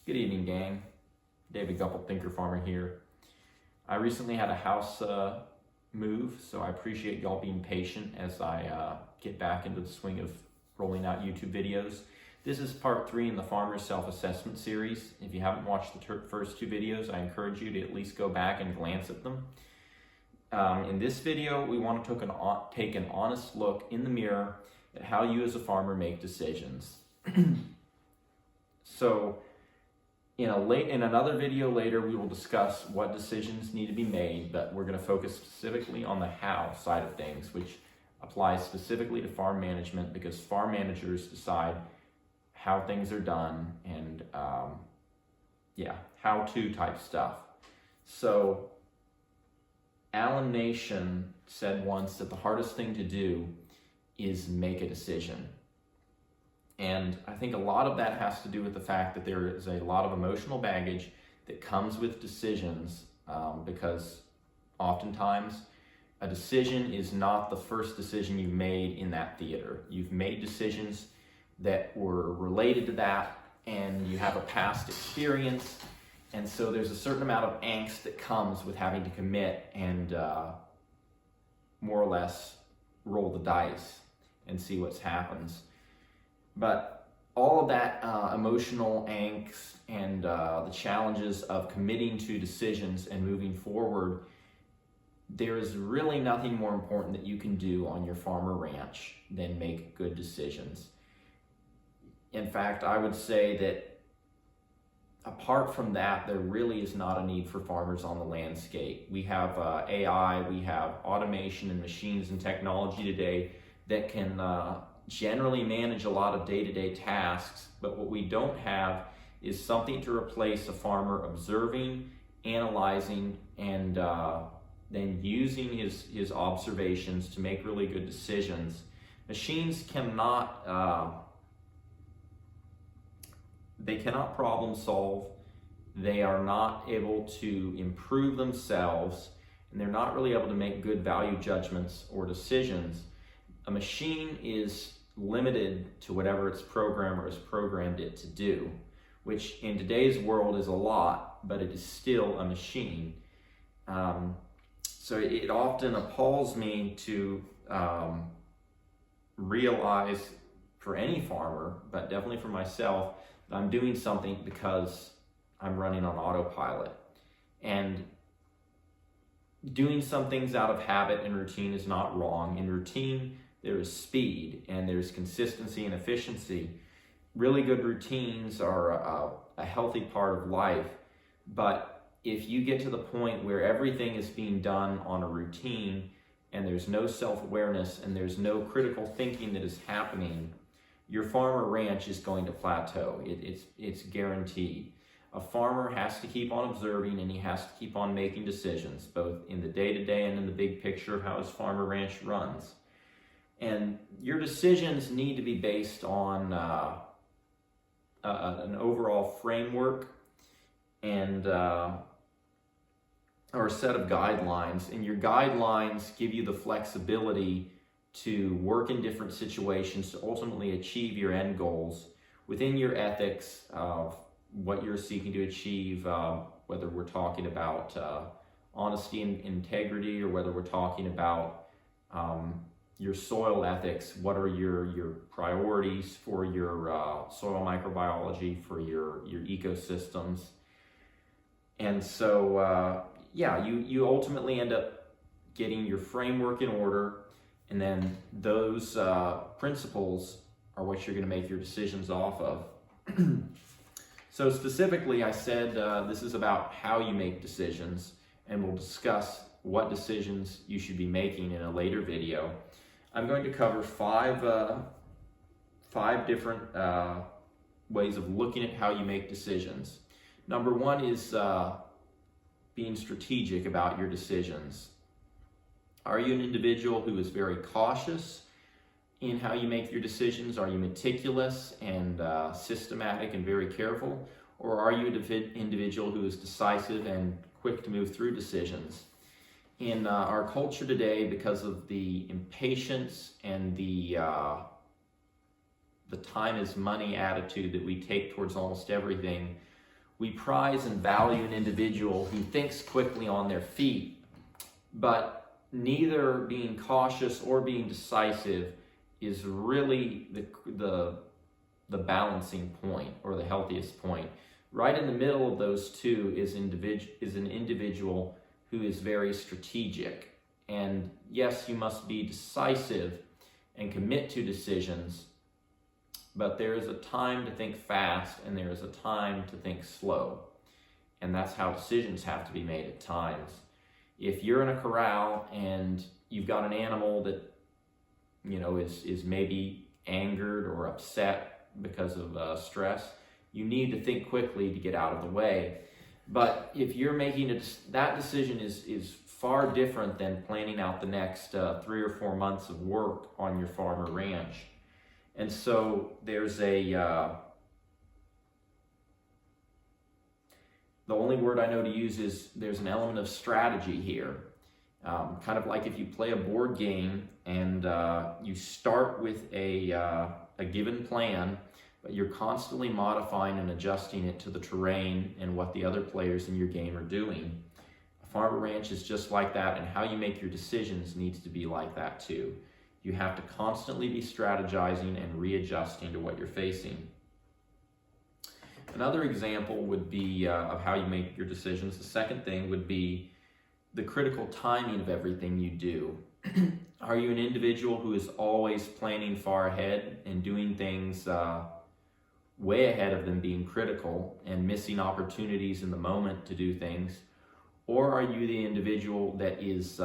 Good evening, gang. David Gupple, Thinker Farmer here. I recently had a house move, so I appreciate y'all being patient as I get back into the swing of rolling out YouTube videos. This is part 3 in the Farmer's Self-Assessment series. If you haven't watched the first 2 videos, I encourage you to at least go back and glance at them. In this video, we want to take an honest look in the mirror at how you as a farmer make decisions. So, in another video later, we will discuss what decisions need to be made, but we're going to focus specifically on the how side of things, which applies specifically to farm management because farm managers decide how things are done and how-to type stuff. So Alan Nation said once that the hardest thing to do is make a decision. And I think a lot of that has to do with the fact that there is a lot of emotional baggage that comes with decisions because oftentimes a decision is not the first decision you've made in that theater. You've made decisions that were related to that and you have a past experience. And so there's a certain amount of angst that comes with having to commit and more or less roll the dice and see what happens. But all of that emotional angst and the challenges of committing to decisions and moving forward, there is really nothing more important that you can do on your farm or ranch than make good decisions. In fact, I would say that apart from that, there really is not a need for farmers on the landscape. We have AI, we have automation and machines and technology today that can generally manage a lot of day-to-day tasks, but what we don't have is something to replace a farmer observing, analyzing, and then using his observations to make really good decisions. Machines cannot problem solve. They are not able to improve themselves, and they're not really able to make good value judgments or decisions. A machine is limited to whatever its programmer has programmed it to do, which in today's world is a lot, but it is still a machine. So it often appalls me to realize for any farmer, but definitely for myself, that I'm doing something because I'm running on autopilot. And doing some things out of habit and routine is not wrong. In routine, there is speed and there's consistency and efficiency. Really good routines are a healthy part of life, but if you get to the point where everything is being done on a routine and there's no self-awareness and there's no critical thinking that is happening, your farm or ranch is going to plateau. It's guaranteed. A farmer has to keep on observing and he has to keep on making decisions, both in the day-to-day and in the big picture of how his farm or ranch runs. And your decisions need to be based on an overall framework and or a set of guidelines. And your guidelines give you the flexibility to work in different situations to ultimately achieve your end goals within your ethics of what you're seeking to achieve, whether we're talking about honesty and integrity or whether we're talking about your soil ethics. What are your priorities for your soil microbiology, for your ecosystems? And so, you ultimately end up getting your framework in order, and then those principles are what you're going to make your decisions off of. So specifically, I said this is about how you make decisions, and we'll discuss what decisions you should be making in a later video. I'm going to cover five different ways of looking at how you make decisions. Number 1 is being strategic about your decisions. Are you an individual who is very cautious in how you make your decisions? Are you meticulous and systematic and very careful? Or are you an individual who is decisive and quick to move through decisions? In our culture today, because of the impatience and the time is money attitude that we take towards almost everything, We prize and value an individual who thinks quickly on their feet, but neither being cautious or being decisive is really the balancing point or the healthiest point. Right in the middle of those two is an individual who is very strategic. And yes, you must be decisive and commit to decisions, but there is a time to think fast and there is a time to think slow. And that's how decisions have to be made at times. If you're in a corral and you've got an animal that, is maybe angered or upset because of stress, you need to think quickly to get out of the way. But if you're making that decision is far different than planning out the next 3 or 4 months of work on your farm or ranch. And so there's the only word I know to use is there's an element of strategy here. Kind of like if you play a board game and you start with a given plan, but you're constantly modifying and adjusting it to the terrain and what the other players in your game are doing. A farm or ranch is just like that, and how you make your decisions needs to be like that too. You have to constantly be strategizing and readjusting to what you're facing. Another example would be of how you make your decisions. The second thing would be the critical timing of everything you do. Are you an individual who is always planning far ahead and doing things way ahead of them being critical and missing opportunities in the moment to do things? Or are you the individual that is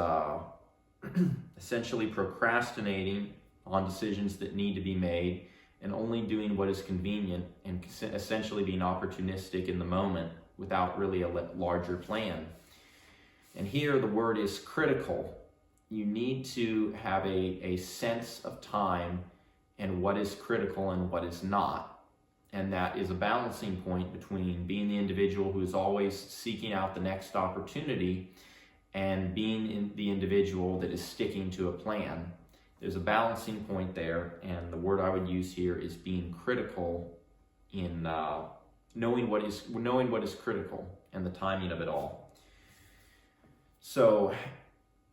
essentially procrastinating on decisions that need to be made and only doing what is convenient and essentially being opportunistic in the moment without really a larger plan? And here the word is critical. You need to have a sense of time and what is critical and what is not. And that is a balancing point between being the individual who is always seeking out the next opportunity and being the individual that is sticking to a plan. There's a balancing point there, and the word I would use here is being critical in knowing what is critical and the timing of it all. So,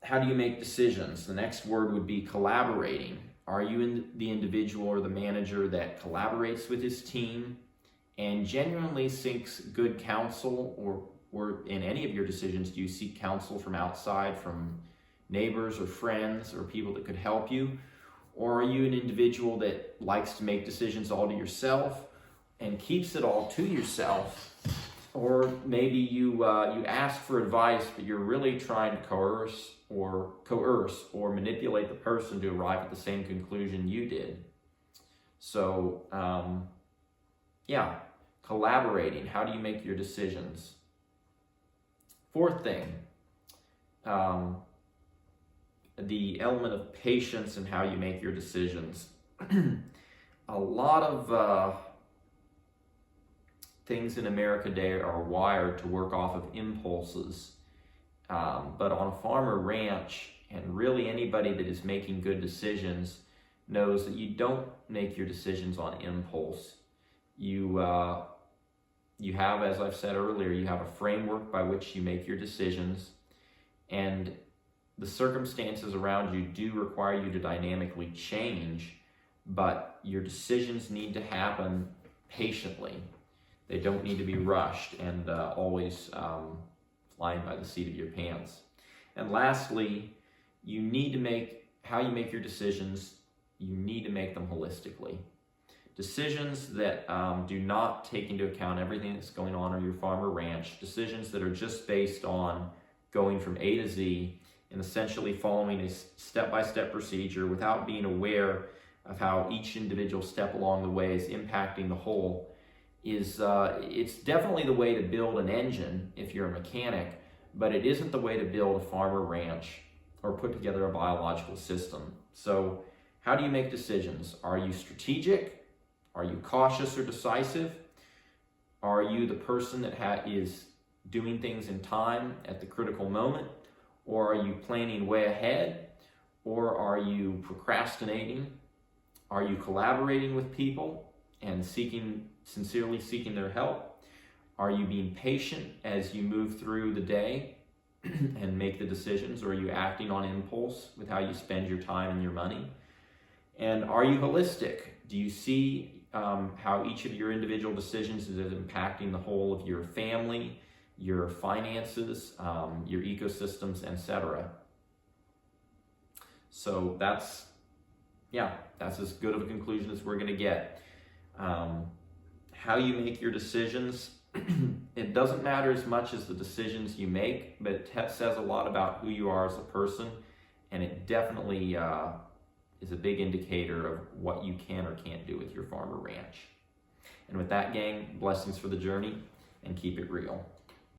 how do you make decisions? The next word would be collaborating. Are you the individual or the manager that collaborates with his team and genuinely seeks good counsel, or in any of your decisions, do you seek counsel from outside, from neighbors or friends or people that could help you? Or are you an individual that likes to make decisions all to yourself and keeps it all to yourself? Or maybe you ask for advice, but you're really trying to coerce or manipulate the person to arrive at the same conclusion you did. So, collaborating. How do you make your decisions? Fourth thing, the element of patience in how you make your decisions. A lot of things in America today are wired to work off of impulses. But on a farm or ranch, and really anybody that is making good decisions knows that you don't make your decisions on impulse. You have, as I've said earlier, you have a framework by which you make your decisions, and the circumstances around you do require you to dynamically change, but your decisions need to happen patiently. They don't need to be rushed and always flying by the seat of your pants. And lastly, you need to how you make your decisions, you need to make them holistically. Decisions that do not take into account everything that's going on your farm or ranch, decisions that are just based on going from A to Z and essentially following a step-by-step procedure without being aware of how each individual step along the way is impacting the whole, it's definitely the way to build an engine if you're a mechanic, but it isn't the way to build a farm or ranch or put together a biological system. So how do you make decisions? Are you strategic? Are you cautious or decisive? Are you the person that is doing things in time at the critical moment? Or are you planning way ahead? Or are you procrastinating? Are you collaborating with people and sincerely seeking their help? Are you being patient as you move through the day and make the decisions, or are you acting on impulse with how you spend your time and your money? And are you holistic? Do you see how each of your individual decisions is impacting the whole of your family, your finances, your ecosystems, etc.? So that's as good of a conclusion as we're going to get. How you make your decisions, it doesn't matter as much as the decisions you make, but it says a lot about who you are as a person, and it definitely is a big indicator of what you can or can't do with your farm or ranch. And with that, gang, blessings for the journey, and keep it real.